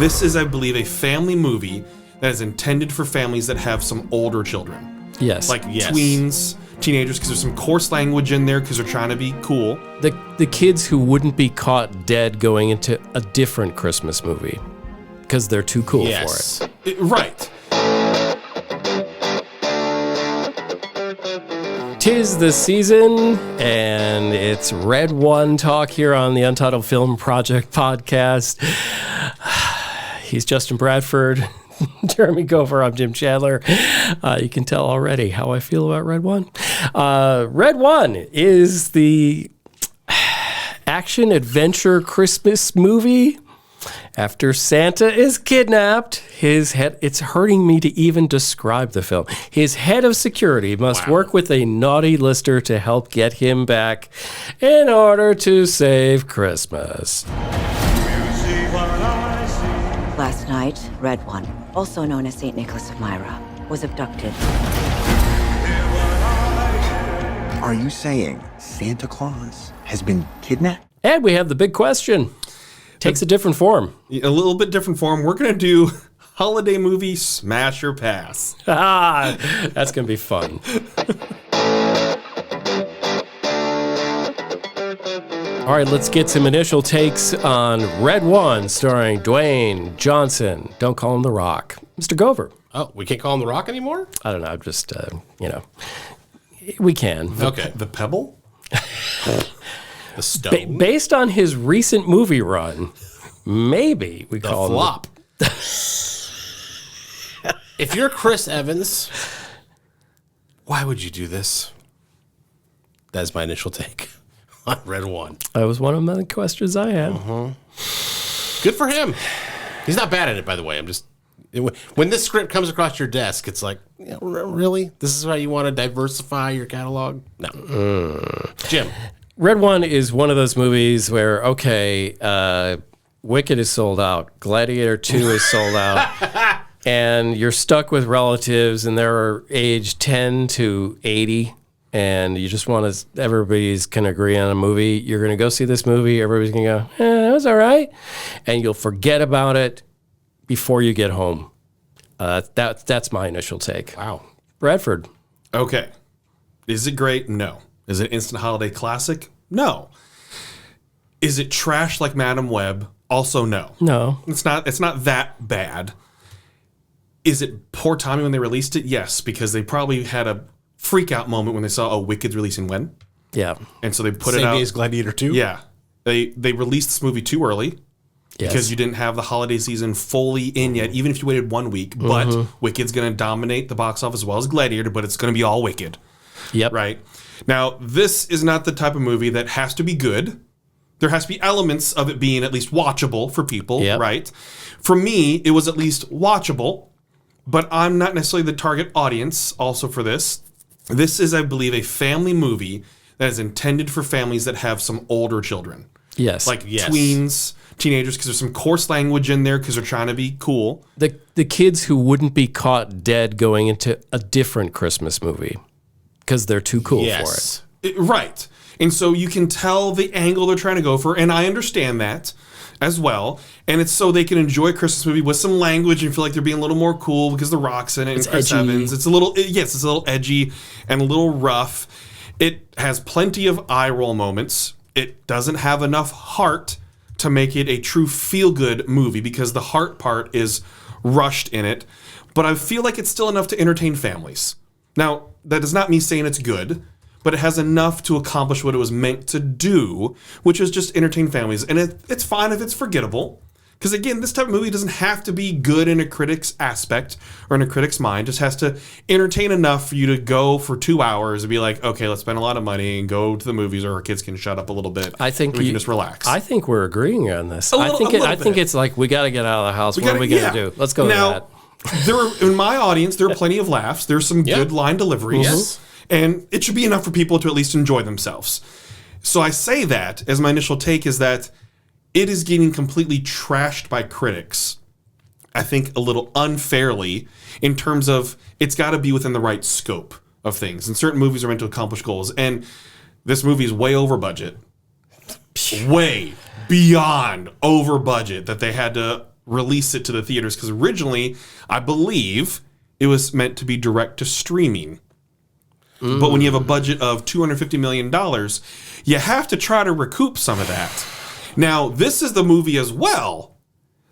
This is, I believe, a family movie that is intended for families that have some older children. Yes. Like tweens, teenagers, because there's some coarse language in there because they're trying to be cool. The kids who wouldn't be caught dead going into a different Christmas movie because they're too cool for it. Right. 'Tis the season, and it's Red One talk here on the Untitled Film Project Podcast. He's Justin Bradford, Jeremy Gopher, I'm Jim Chandler. You can tell already how I feel about Red One. Red One is the action-adventure Christmas movie. After Santa is kidnapped, it's hurting me to even describe the film. His head of security must work with a naughty lister to help get him back in order to save Christmas. Last night, Red One, also known as St. Nicholas of Myra, was abducted. Are you saying Santa Claus has been kidnapped? And we have the big question. Takes a different form. A little bit different form. We're going to do holiday movie Smash or Pass. That's going to be fun. All right, let's get some initial takes on Red One, starring Dwayne Johnson. Don't call him The Rock. Mr. Gover. Oh, we can't call him The Rock anymore? I don't know. I'm just, we can. Okay. The Pebble? The Stone? Based on his recent movie run, maybe we call him Flop. If you're Chris Evans, why would you do this? That's my initial take on Red One. That was one of the questions I had. Good for him. He's not bad at it, by the way. When this script comes across your desk, it's like, really? This is how you want to diversify your catalog? No. Jim. Red One is one of those movies where, Wicked is sold out, Gladiator 2 is sold out, and you're stuck with relatives, and they're age 10 to 80, and you just want to, everybody's can agree on a movie. You're going to go see this movie, everybody's going to go, that was all right, and you'll forget about it before you get home. That's my initial take. Wow. Bradford. Okay. Is it great? No. Is it instant holiday classic? No. Is it trash like Madam Web? Also no. No. It's not that bad. Is it poor timing when they released it? Yes, because they probably had a freak out moment when they saw Wicked's releasing when. Yeah. And so they put Same it out. day as Gladiator 2? Yeah. They released this movie too early. Yes. Because you didn't have the holiday season fully in yet, even if you waited 1 week. But Wicked's going to dominate the box office as well as Gladiator, but it's going to be all Wicked. Yep. Right? Now, this is not the type of movie that has to be good. There has to be elements of it being at least watchable for people, right? For me, it was at least watchable, but I'm not necessarily the target audience also for this. This is, I believe, a family movie that is intended for families that have some older children. Yes. Like tweens, teenagers, because there's some coarse language in there because they're trying to be cool. The kids who wouldn't be caught dead going into a different Christmas movie because they're too cool for it. Right. And so you can tell the angle they're trying to go for, and I understand that as well. And it's so they can enjoy a Christmas movie with some language and feel like they're being a little more cool because The Rock's in it and Chris Evans. It's a little edgy and a little rough. It has plenty of eye roll moments. It doesn't have enough heart to make it a true feel-good movie because the heart part is rushed in it. But I feel like it's still enough to entertain families. Now, that is not me saying it's good, but it has enough to accomplish what it was meant to do, which is just entertain families. And it's fine if it's forgettable. Because again, this type of movie doesn't have to be good in a critic's aspect or in a critic's mind. It just has to entertain enough for you to go for 2 hours and be like, okay, let's spend a lot of money and go to the movies, or our kids can shut up a little bit. I think we can just relax. I think we're agreeing on this. I think it's like we got to get out of the house. What are we going to do? Let's go now, to that. There were, in my audience, there were plenty of laughs. There's some good line deliveries. Yes. And it should be enough for people to at least enjoy themselves. So I say that as my initial take is that it is getting completely trashed by critics, I think a little unfairly, in terms of it's got to be within the right scope of things. And certain movies are meant to accomplish goals. And this movie is way over budget. Way beyond over budget that they had to release it to the theaters because originally, I believe, it was meant to be direct to streaming. But when you have a budget of $250 million, you have to try to recoup some of that. Now, this is the movie as well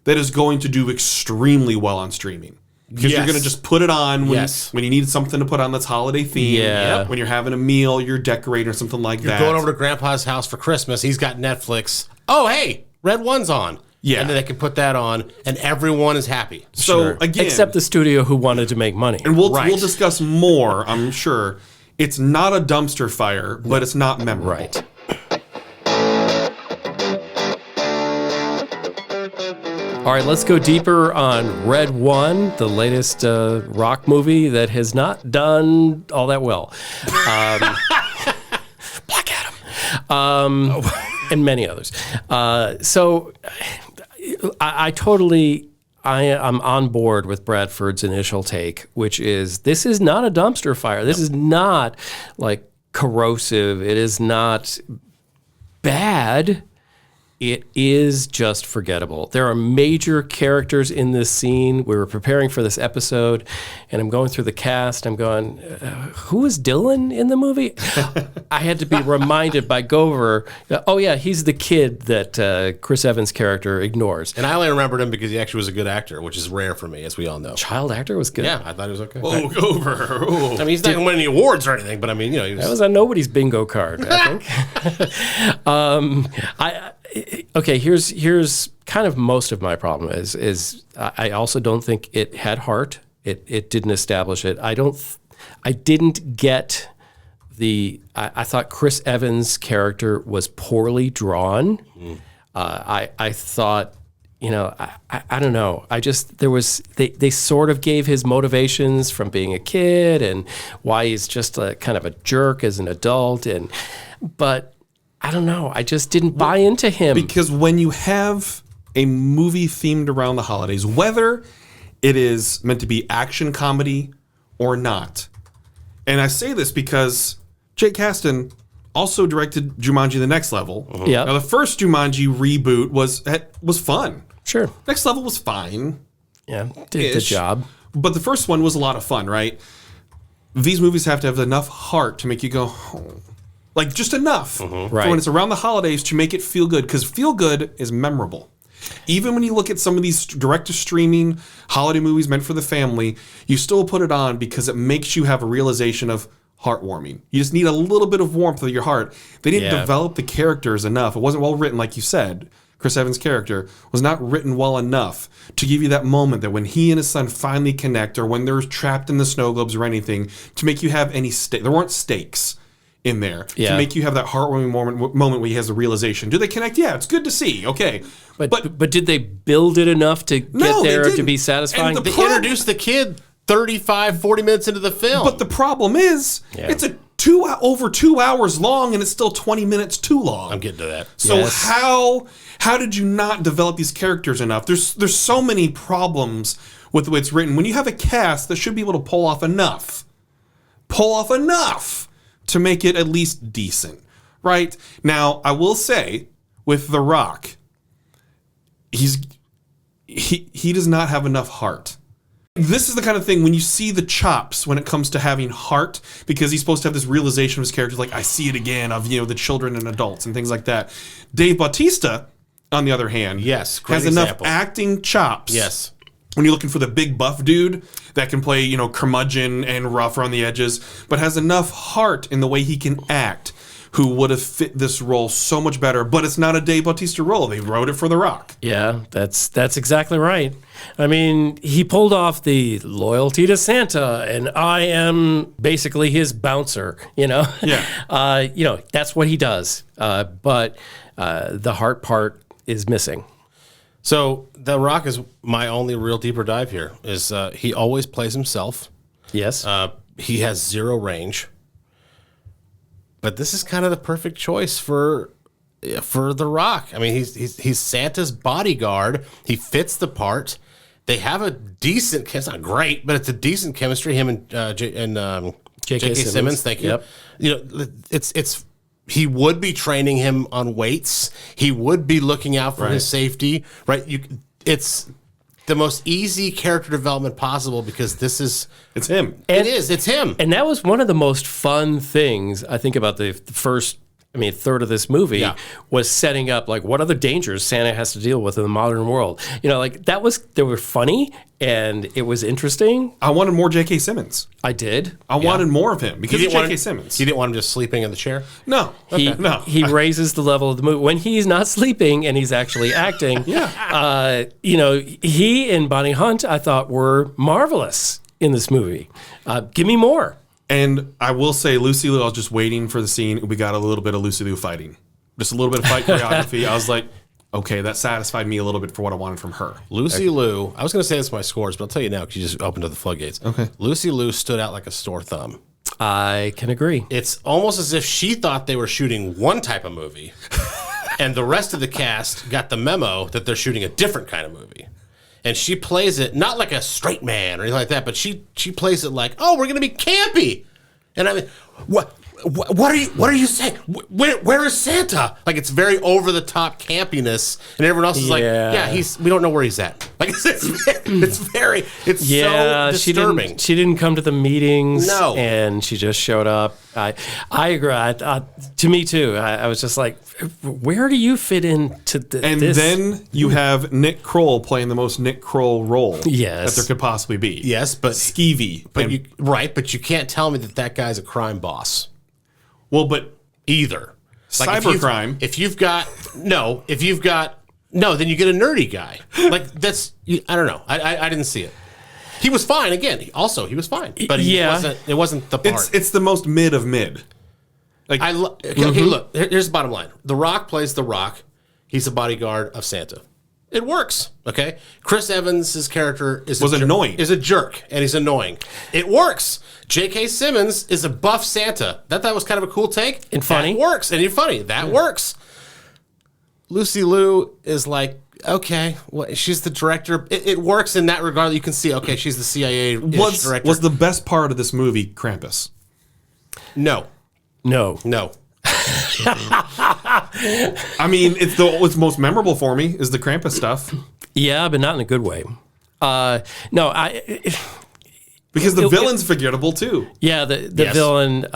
that is going to do extremely well on streaming. Because you're going to just put it on when you need something to put on that's holiday themed. Yeah. When you're having a meal, you're decorating or something like that. You're going over to Grandpa's house for Christmas. He's got Netflix. Oh, hey, Red One's on. Yeah. And then they can put that on, and everyone is happy. So, again... Except the studio who wanted to make money. And we'll discuss more, I'm sure. It's not a dumpster fire, but it's not memorable. Right. All right, let's go deeper on Red One, the latest rock movie that has not done all that well. Black Adam. And many others. So I'm on board with Bradford's initial take, which is this is not a dumpster fire. This is not like corrosive. It is not bad. It is just forgettable. There are major characters in this scene. We were preparing for this episode, and I'm going through the cast. I'm going, who is Dylan in the movie? I had to be reminded by Gover, oh yeah, he's the kid that Chris Evans' character ignores. And I only remembered him because he actually was a good actor, which is rare for me, as we all know. Child actor was good. Yeah, I thought he was okay. Oh, Gover. Oh. I mean, he's not going to win any awards or anything, but I mean, he was... That was on nobody's bingo card, I think. Okay, here's kind of most of my problem is I also don't think it had heart. It didn't establish it. I didn't get I thought Chris Evans' character was poorly drawn. I thought, I don't know. They sort of gave his motivations from being a kid and why he's just a kind of a jerk as an adult but I don't know. I just didn't buy into him. Because when you have a movie themed around the holidays, whether it is meant to be action comedy or not, and I say this because Jake Kasdan also directed Jumanji: The Next Level. Yeah. Now, the first Jumanji reboot was fun. Sure. Next Level was fine. Yeah, did the job. But the first one was a lot of fun, right? These movies have to have enough heart to make you go, oh. Like, just enough for when it's around the holidays to make it feel good, because feel good is memorable. Even when you look at some of these direct-to-streaming holiday movies meant for the family, you still put it on because it makes you have a realization of heartwarming. You just need a little bit of warmth of your heart. They didn't develop the characters enough. It wasn't well written, like you said. Chris Evans' character was not written well enough to give you that moment that when he and his son finally connect, or when they're trapped in the snow globes or anything, to make you have any stake. There weren't stakes in there to make you have that heartwarming moment where he has the realization. Do they connect? Yeah, it's good to see. Okay. But did they build it enough to get there to be satisfying? They introduced the kid 35, 40 minutes into the film. But the problem is, it's over 2 hours long, and it's still 20 minutes too long. I'm getting to that. So how did you not develop these characters enough? There's so many problems with the way it's written. When you have a cast that should be able to pull off enough to make it at least decent, right? Now, I will say, with The Rock, he does not have enough heart. This is the kind of thing when you see the chops when it comes to having heart, because he's supposed to have this realization of his characters, like, I see it again, of, the children and adults and things like that. Dave Bautista, on the other hand, has enough acting chops. Yes. When you're looking for the big buff dude that can play, curmudgeon and rough around the edges, but has enough heart in the way he can act, who would have fit this role so much better. But it's not a Dave Bautista role. They wrote it for The Rock. Yeah, that's exactly right. I mean, he pulled off the loyalty to Santa, and I am basically his bouncer, Yeah. That's what he does. But the heart part is missing. So The Rock is my only real deeper dive here. Is he always plays himself? Yes. He has zero range. But this is kind of the perfect choice for The Rock. I mean, he's Santa's bodyguard. He fits the part. They have a decent. It's not great, but it's a decent chemistry. Him and J.K. Simmons. Thank you. Yep. It's. He would be training him on weights. He would be looking out for his safety, right? the most easy character development possible because this is It's him. it's him. And that was one of the most fun things I think about the first, third of this movie was setting up like what other dangers Santa has to deal with in the modern world. Like they were funny and it was interesting. I wanted more J.K. Simmons. I did. I wanted more of him because of J.K. Simmons. You didn't want him just sleeping in the chair? No. No. He raises the level of the movie when he's not sleeping and he's actually acting. He and Bonnie Hunt I thought were marvelous in this movie. Give me more. And I will say, Lucy Liu, I was just waiting for the scene. We got a little bit of Lucy Liu fighting. Just a little bit of fight choreography. I was like, okay, that satisfied me a little bit for what I wanted from her. Lucy Liu, I was going to say this in my scores, but I'll tell you now because you just opened up the floodgates. Okay. Lucy Liu stood out like a sore thumb. I can agree. It's almost as if she thought they were shooting one type of movie, and the rest of the cast got the memo that they're shooting a different kind of movie. And she plays it not like a straight man or anything like that, but she plays it like, oh, we're going to be campy. And I mean, what are you saying? Where is Santa? Like it's very over the top campiness, and everyone else is like, we don't know where he's at. Like it's so disturbing. She didn't come to the meetings. No, and she just showed up. I agree. To me too. I was just like, where do you fit into this? And then you have Nick Kroll playing the most Nick Kroll role yes. that there could possibly be. Yes, but skeevy. But you can't tell me that guy's a crime boss. Well, but either cybercrime. If you've got then you get a nerdy guy. Like that's I don't know. I didn't see it. He was fine. Again, he was fine, but it wasn't the part. It's the most mid of mid. Like okay, look. Here's the bottom line. The Rock plays The Rock. He's a bodyguard of Santa. It works. Okay. Chris Evans' character is a jerk, and he's annoying. It works. J.K. Simmons is a buff Santa. That was kind of a cool take. And funny. That works. And you're funny. That works. Lucy Liu is like, okay, she's the director. It works in that regard. You can see, okay, she's the CIA director. Was the best part of this movie Krampus? No. I mean, it's most memorable for me is the Krampus stuff. Yeah, but not in a good way. Because the villain's forgettable too. Yeah, the villain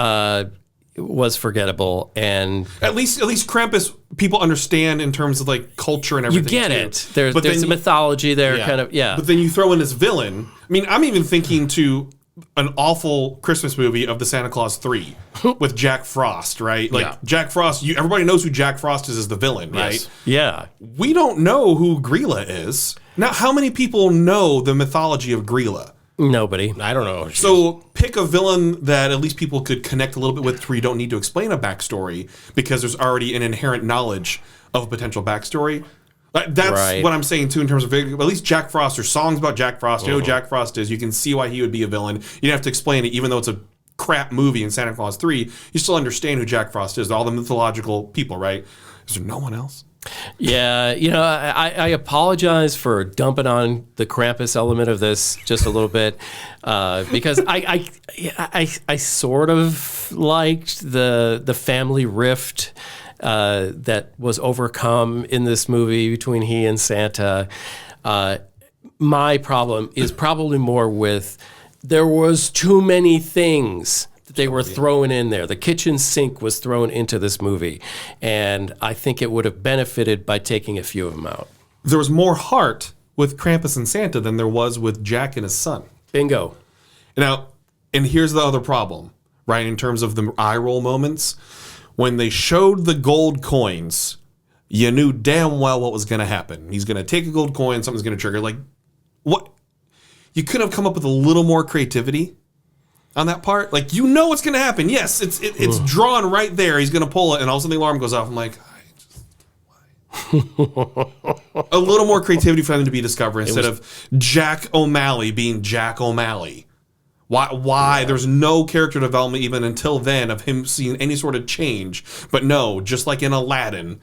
was forgettable, and at least Krampus people understand in terms of like culture and everything. You get it. There's a mythology there, kind of. Yeah. But then you throw in this villain. I mean, I'm even thinking to an awful Christmas movie of the Santa Claus 3 with Jack Frost, right? Like Jack Frost. Everybody knows who Jack Frost is as the villain, right? Yes. Yeah. We don't know who Grilla is. Now, how many people know the mythology of Grilla? Nobody. I don't know. So pick a villain that at least people could connect a little bit with where you don't need to explain a backstory because there's already an inherent knowledge of a potential backstory. That's what I'm saying too in terms of at least Jack Frost. There's songs about Jack Frost. You know who Jack Frost is. You can see why he would be a villain. You don't have to explain it even though it's a crap movie in Santa Claus 3. You still understand who Jack Frost is. All the mythological people, right? Is there no one else? Yeah, I apologize for dumping on the Krampus element of this just a little bit because I sort of liked the family rift that was overcome in this movie between he and Santa. My problem is probably more with there was too many things they were throwing in there. The kitchen sink was thrown into this movie, and I think it would have benefited by taking a few of them out. There was more heart with Krampus and Santa than there was with Jack and his son. Bingo. Now, and here's the other problem, right, in terms of the eye roll moments. When they showed the gold coins, you knew damn well what was going to happen. He's going to take a gold coin, something's going to trigger. Like, what? You could have come up with a little more creativity on that part. Like, you know what's going to happen. Yes, it's drawn right there. He's going to pull it, and all of a sudden the alarm goes off. I'm like, why? A little more creativity for them to be discovered instead of Jack O'Malley being Jack O'Malley. Why? Yeah. There's no character development even until then of him seeing any sort of change. But no, just like in Aladdin,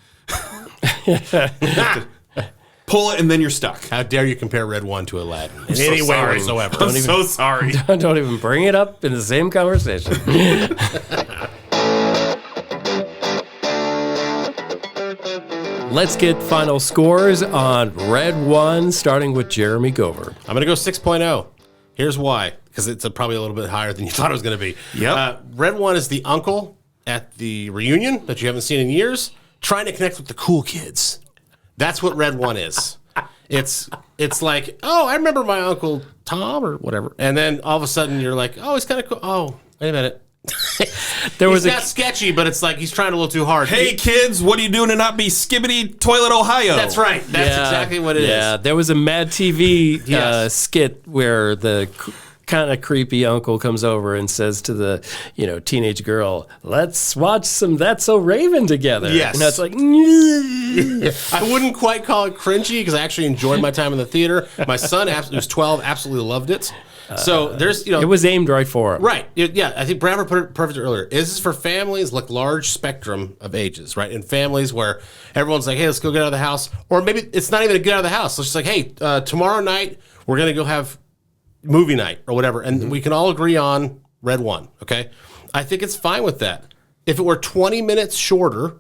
pull it and then you're stuck. How dare you compare Red 1 to Aladdin in any way whatsoever? I'm so sorry. Don't even bring it up in the same conversation. let's get final scores on Red 1, starting with Jeremy Gover. I'm going to go 6.0. Here's why, because it's probably a little bit higher than you thought it was going to be. Yep. Red 1 is the uncle at the reunion that you haven't seen in years, trying to connect with the cool kids. That's what Red 1 is. It's like, oh, I remember my Uncle Tom or whatever. And then all of a sudden you're like, oh, he's kind of cool. Oh, wait a minute. He's not sketchy, but it's like he's trying a little too hard. Hey, kids, what are you doing to not be Skibbity Toilet Ohio? That's right. That's exactly what it is. Yeah, there was a Mad TV skit where the kind of creepy uncle comes over and says to the teenage girl, "Let's watch some That's So Raven together." Yes. And it's like, I wouldn't quite call it cringy because I actually enjoyed my time in the theater. My son, who's 12, absolutely loved it. So there's, it was aimed right for him. Right. Yeah, I think Bradford put it perfect earlier. This is for families, like large spectrum of ages, right? In families where everyone's like, hey, let's go get out of the house. Or maybe it's not even a get out of the house. It's just like, hey, tomorrow night, we're going to go have movie night or whatever. And we can all agree on Red 1, okay? I think it's fine with that. If it were 20 minutes shorter,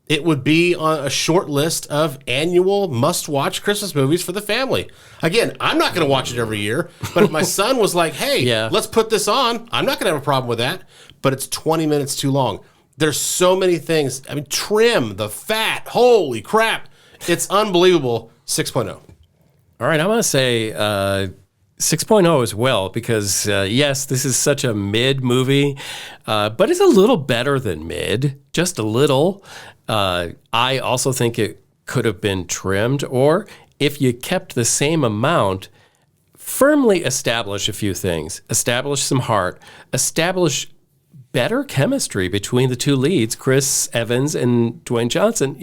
it would be on a short list of annual must-watch Christmas movies for the family. Again, I'm not going to watch it every year, but if my son was like, hey, let's put this on, I'm not going to have a problem with that, but it's 20 minutes too long. There's so many things. I mean, trim, the fat, holy crap. It's unbelievable. 6.0. All right, I'm going to say 6.0 as well because, yes, this is such a mid movie, but it's a little better than mid, just a little. I also think it could have been trimmed, or if you kept the same amount, firmly establish a few things, establish some heart, establish better chemistry between the two leads, Chris Evans and Dwayne Johnson.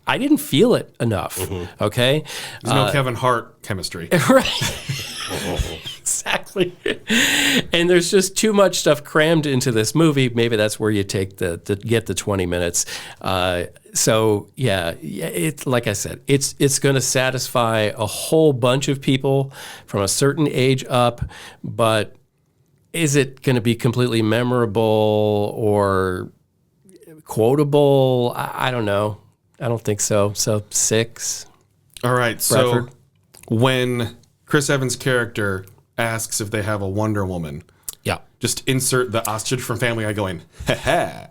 I didn't feel it enough. Okay, there's no Kevin Hart chemistry, right? Exactly. And there's just too much stuff crammed into this movie. Maybe that's where you take get the 20 minutes. So it's like I said, it's going to satisfy a whole bunch of people from a certain age up, but is it going to be completely memorable or quotable? I don't know. I don't think so. So 6. All right. Bradford. So when Chris Evans' character asks if they have a Wonder Woman, just insert the ostrich from Family Guy going, ha ha.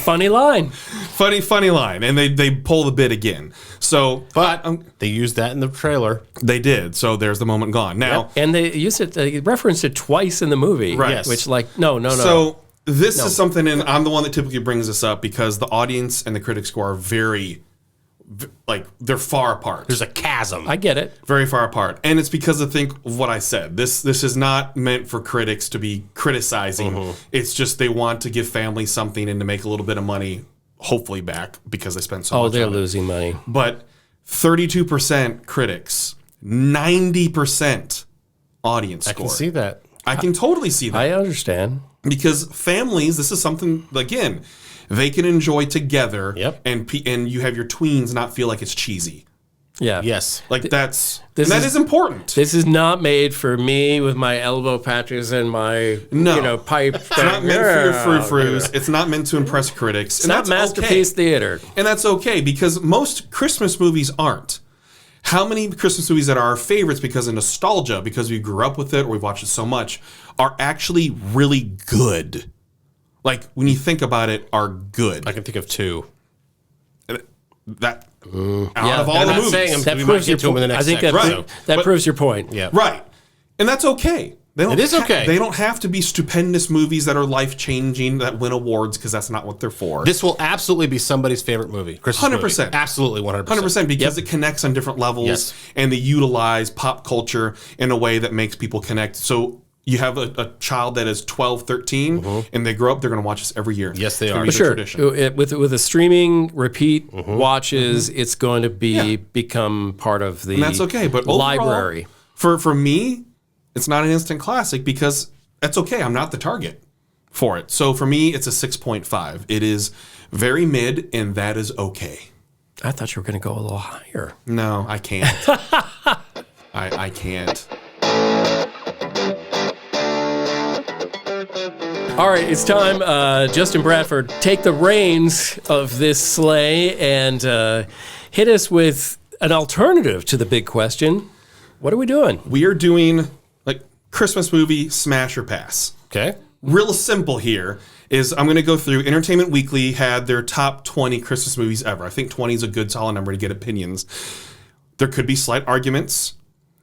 Funny line. Funny line. And they pull the bit again. So, but they used that in the trailer. They did. So there's the moment gone. Now, and they used it, they referenced it twice in the movie. Right. Yes. Which no. So this is something, and I'm the one that typically brings this up because the audience and the critic score are very, they're far apart. There's a chasm. I get it. Very far apart. And it's because of what I said. This is not meant for critics to be criticizing. It's just they want to give families something and to make a little bit of money, hopefully back, because they spent so much on it. Oh, they're losing money. But 32% critics, 90% audience score. I can see that. I can totally see that. I understand. Because families, this is something, again, they can enjoy together. Yep. And you have your tweens not feel like it's cheesy. Yeah. Yes. That is important. This is not made for me with my elbow patches and my pipe. It's not meant for your frou-frous. It's not meant to impress critics. It's not Masterpiece Theater. And that's okay because most Christmas movies aren't. How many Christmas movies that are our favorites because of nostalgia, because we grew up with it or we've watched it so much, are actually really good? Like, when you think about it, are good. I can think of 2. That out of all the movies. That proves your point. I think that proves your point. Yeah. Right. And that's okay. It is okay. They don't have to be stupendous movies that are life-changing, that win awards, because that's not what they're for. This will absolutely be somebody's favorite movie. 100%. Absolutely 100%. 100% because it connects on different levels, and they utilize pop culture in a way that makes people connect. So you have a child that is 12, 13, and they grow up, they're going to watch this every year. Yes, they are. For sure. Tradition. With a streaming repeat watches, it's going to become part of the and that's okay. But library. Overall, for me, it's not an instant classic because that's okay. I'm not the target for it. So for me, it's a 6.5. It is very mid, and that is okay. I thought you were going to go a little higher. No, I can't. I can't. All right, it's time. Justin Bradford, take the reins of this sleigh and hit us with an alternative to the big question. What are we doing? We are doing like Christmas movie smash or pass. Okay. Real simple here is I'm going to go through. Entertainment Weekly had their top 20 Christmas movies ever. I think 20 is a good solid number to get opinions. There could be slight arguments.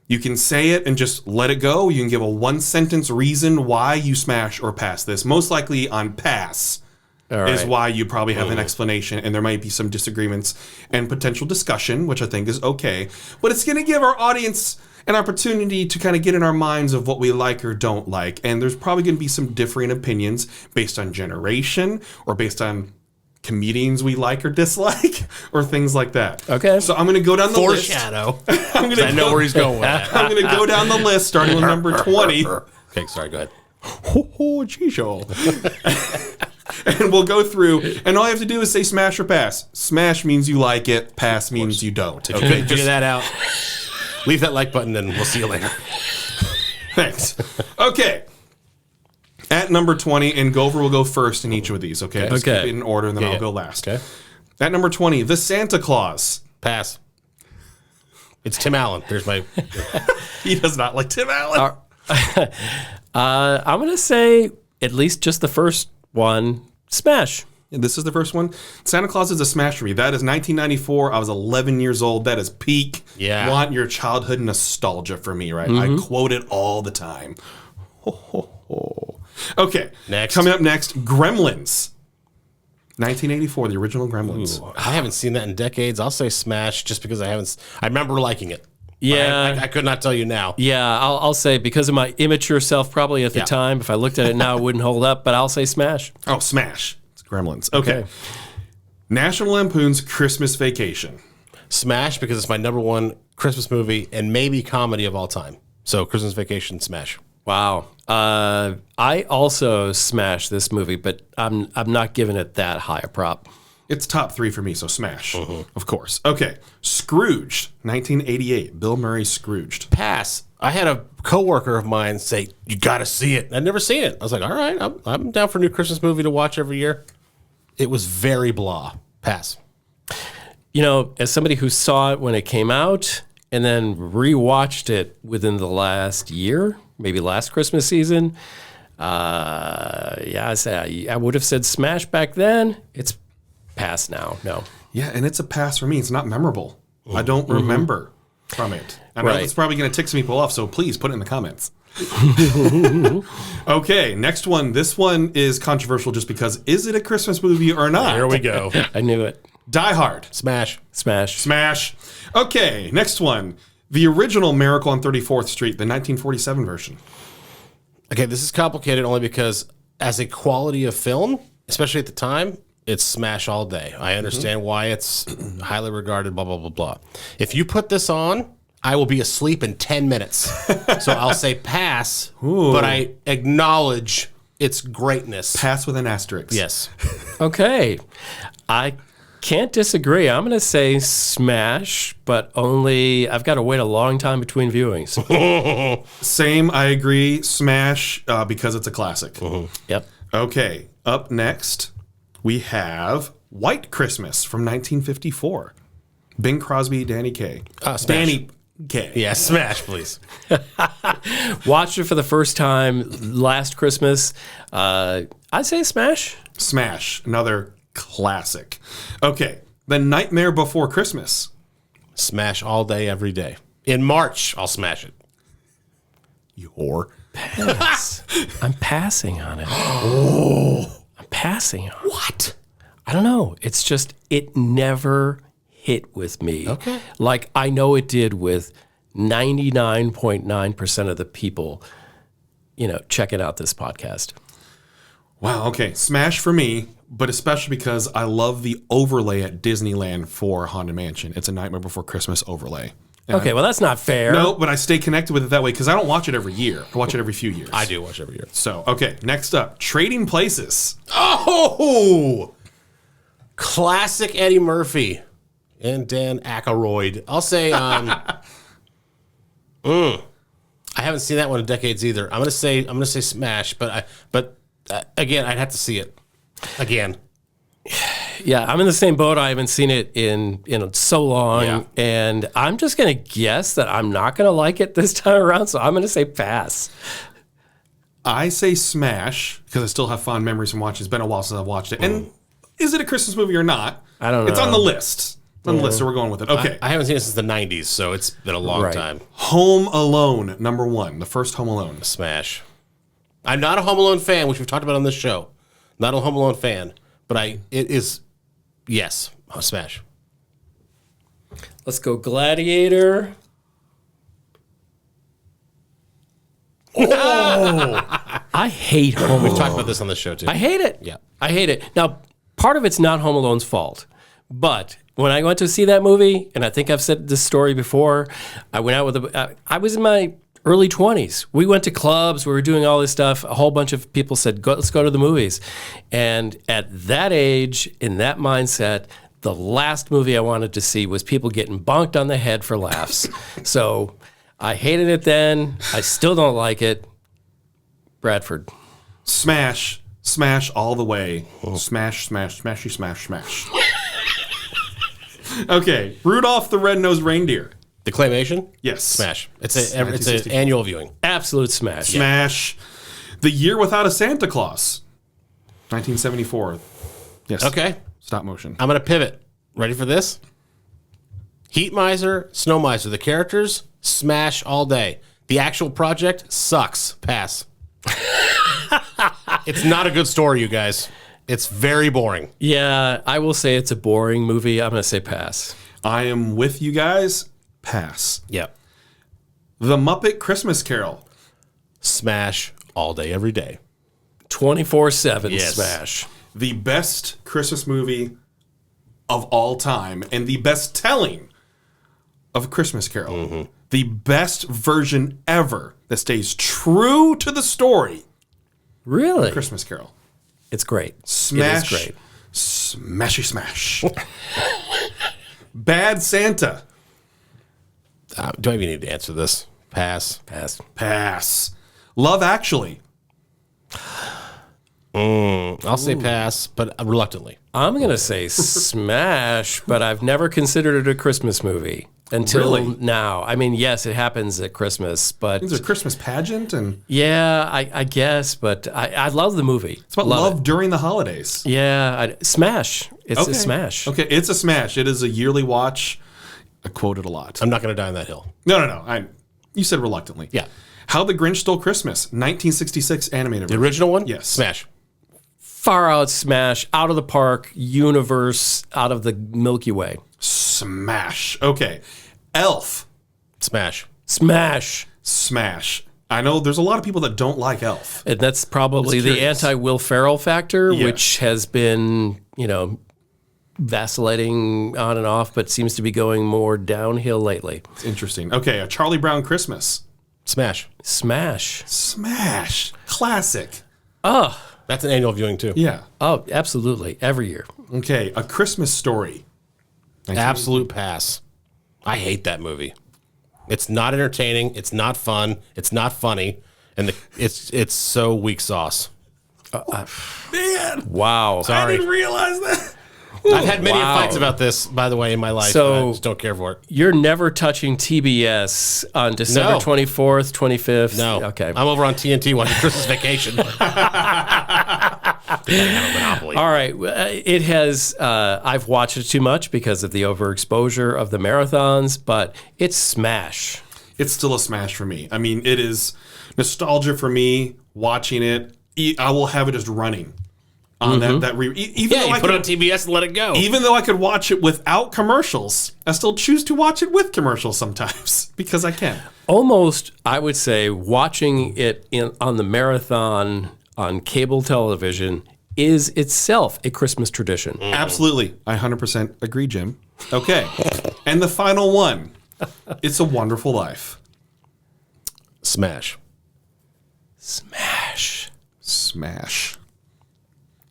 You can say it and just let it go. You can give a one-sentence reason why you smash or pass this. Most likely on pass is why you probably have an explanation, and there might be some disagreements and potential discussion, which I think is okay. But it's going to give our audience an opportunity to kind of get in our minds of what we like or don't like. And there's probably going to be some differing opinions based on generation or based on comedians we like or dislike or things like that. Okay. So I'm going to go down the list. Foreshadow. I know where he's going with that. I'm going to go down the list starting with number 20. Okay, sorry, go ahead. And we'll go through, and all you have to do is say smash or pass. Smash means you like it, pass means you don't. If you couldn't figure that out, leave that like button and we'll see you later. Thanks. Okay. At number 20, and Gover will go first in each of these, okay? Just keep it in order, and then I'll go last. Okay. At number 20, The Santa Claus. Pass. It's Tim Allen. There's my... He does not like Tim Allen. I'm going to say at least just the first one, smash. And this is the first one. Santa Claus is a smash for me. That is 1994. I was 11 years old. That is peak. Yeah. Want your childhood nostalgia for me, right? I quote it all the time. Ho, ho, ho. Okay. Next. Coming up next, Gremlins. 1984, the original Gremlins. Ooh, I haven't seen that in decades. I'll say smash just because I remember liking it. Yeah. I could not tell you now. Yeah, I'll say because of my immature self probably at the time, if I looked at it now, it wouldn't hold up, but I'll say smash. Oh, smash. It's Gremlins. Okay. National Lampoon's Christmas Vacation. Smash because it's my number one Christmas movie and maybe comedy of all time. So Christmas Vacation, smash. Wow. I also smash this movie, but I'm not giving it that high a prop. It's top 3 for me, so smash, of course. Okay, Scrooged, 1988. Bill Murray's Scrooged. Pass. I had a coworker of mine say, "You got to see it." I'd never seen it. I was like, "All right, I'm down for a new Christmas movie to watch every year." It was very blah. Pass. You know, as somebody who saw it when it came out and then rewatched it within the last year, maybe last Christmas season, I would have said smash back then. It's pass now. No. Yeah, and it's a pass for me. It's not memorable. I don't remember from it. I know it's probably going to tick some people off, so please put it in the comments. Okay, next one. This one is controversial just because is it a Christmas movie or not? Here we go. I knew it. Die Hard. Smash. Smash. Smash. Okay, next one. The original Miracle on 34th Street, the 1947 version. Okay, this is complicated only because as a quality of film, especially at the time, it's smash all day. I understand why it's highly regarded, blah, blah, blah, blah. If you put this on, I will be asleep in 10 minutes. So I'll say pass, but I acknowledge its greatness. Pass with an asterisk. Yes. Okay. I can't disagree. I'm going to say smash, but only I've got to wait a long time between viewings. Same, I agree. Smash because it's a classic. Yep. Okay, up next, we have White Christmas from 1954. Bing Crosby, Danny Kaye. Smash. Danny Kaye. Yeah, smash, please. Watched it for the first time last Christmas. I'd say smash. Smash, another classic. Okay, The Nightmare Before Christmas. Smash all day, every day. In March, I'll smash it. You whore. Pass. I'm passing on it. I'm passing on it. What? I don't know. It's just, it never hit with me. Okay. Like I know it did with 99.9% of the people, checking out this podcast. Wow, okay. Smash for me, but especially because I love the overlay at Disneyland for Haunted Mansion. It's a Nightmare Before Christmas overlay. And Okay, well, that's not fair. No, but I stay connected with it that way because I don't watch it every year. I watch it every few years. I do watch every year. So, okay, next up, Trading Places. Oh! Classic Eddie Murphy and Dan Aykroyd. I'll say, I haven't seen that one in decades either. I'm gonna say smash, but Again, I'd have to see it again. Yeah, I'm in the same boat. I haven't seen it in so long, and I'm just going to guess that I'm not going to like it this time around, so I'm going to say pass. I say smash because I still have fond memories from watching. It's been a while since I've watched it. And is it a Christmas movie or not? I don't know. It's on the list. It's on the list, so we're going with it. Okay. I haven't seen it since the 90s, so it's been a long time. Home Alone, number 1. The first Home Alone. Smash. I'm not a Home Alone fan, which we've talked about on this show. Not a Home Alone fan, but it is, yes, a smash. Let's go Gladiator. Oh, I hate Home Alone. We've talked about this on this show, too. I hate it. Yeah. I hate it. Now, part of it's not Home Alone's fault, but when I went to see that movie, and I think I've said this story before, I went out with I was in my early 20s. We went to clubs. We were doing all this stuff. A whole bunch of people said, let's go to the movies. And at that age, in that mindset, the last movie I wanted to see was people getting bonked on the head for laughs. So I hated it then. I still don't like it. Bradford. Smash. Smash all the way. Smash, smash, smashy, smash, smash. Okay. Rudolph the Red-Nosed Reindeer. The claymation? Yes. Smash. It's an annual viewing. Absolute smash. Smash. The Year Without a Santa Claus. 1974. Yes. Okay. Stop motion. I'm going to pivot. Ready for this? Heat Miser, Snow Miser. The characters, smash all day. The actual project sucks. Pass. It's not a good story, you guys. It's very boring. Yeah, I will say it's a boring movie. I'm going to say pass. I am with you guys. Pass. Yep. The Muppet Christmas Carol. Smash all day, every day. 24/7 Yes. smash. The best Christmas movie of all time and the best telling of Christmas Carol. Mm-hmm. The best version ever that stays true to the story. Really? Christmas Carol. It's great. Smash. It is great. Smashy smash. Bad Santa. Do I even need to answer this? Pass. Pass. Pass. Love Actually. I'll say pass, but reluctantly. I'm going to say smash, but I've never considered it a Christmas movie until Really? now. I mean, yes, it happens at Christmas, but It's a Christmas pageant and yeah, I guess, but I love the movie. it's about love during the holidays. Yeah, smash. It's a smash. Okay, it's a smash. It is a yearly watch. I quote it a lot. I'm not going to die on that hill. No. You said reluctantly. Yeah. How the Grinch Stole Christmas, 1966 animated The version. original one? Yes. Smash. Far out smash, out of the park, universe, out of the Milky Way. Smash. Okay. Elf. Smash. Smash. Smash. I know there's a lot of people that don't like Elf. And that's probably the curious. anti-Will Ferrell factor, Yeah. which has been, vacillating on and off, but seems to be going more downhill lately. It's interesting. Okay, a Charlie Brown Christmas. Smash. Smash. Smash. Classic. Oh, That's an annual viewing, too. Yeah. oh, absolutely. Every year. Okay, A Christmas Story. Absolute pass. I hate that movie. It's not entertaining. It's not fun. It's not funny. And it's so weak sauce. Man, Wow. I Sorry. didn't realize that. I've had many Wow. fights about this, by the way, in my life. So- and I just don't care for it. You're never touching TBS on December No. 24th, 25th? No. Okay. I'm over on TNT watching Christmas Vacation. Monopoly. All right. It has, I've watched it too much because of the overexposure of the marathons, but it's smash. It's still a smash for me. I mean, it is nostalgia for me watching it. I will have it just running on even Yeah, though you I put it could, on TBS and let it go. even though I could watch it without commercials, I still choose to watch it with commercials sometimes because I can. Almost, I would say, watching it on the marathon on cable television is itself a Christmas tradition. Absolutely. I 100% agree, Jim. Okay. And the final one. It's a Wonderful Life. Smash. Smash. Smash.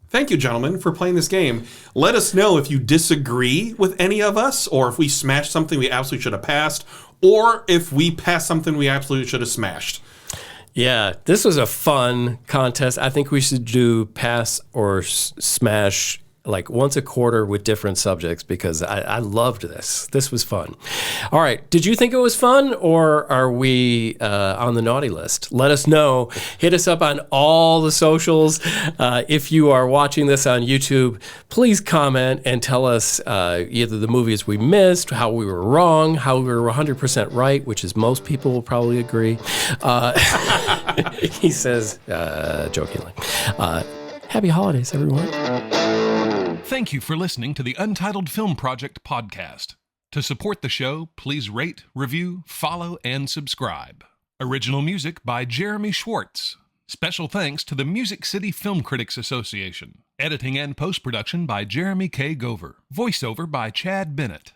Thank you, gentlemen, for playing this game. Let us know if you disagree with any of us, or if we smashed something we absolutely should have passed, or if we passed something we absolutely should have smashed. Yeah, this was a fun contest. I think we should do pass or smash like once a quarter with different subjects because I loved this. This was fun. All right. Did you think it was fun or are we on the naughty list? Let us know. Hit us up on all the socials. If you are watching this on YouTube, please comment and tell us either the movies we missed, how we were wrong, how we were 100% right, which is most people will probably agree. He says, jokingly. Happy holidays, everyone. Thank you for listening to the Untitled Film Project Podcast. To support the show, please rate, review, follow, and subscribe. Original music by Jeremy Schwartz. Special thanks to the Music City Film Critics Association. Editing and post-production by Jeremy K. Gover. Voiceover by Chad Bennett.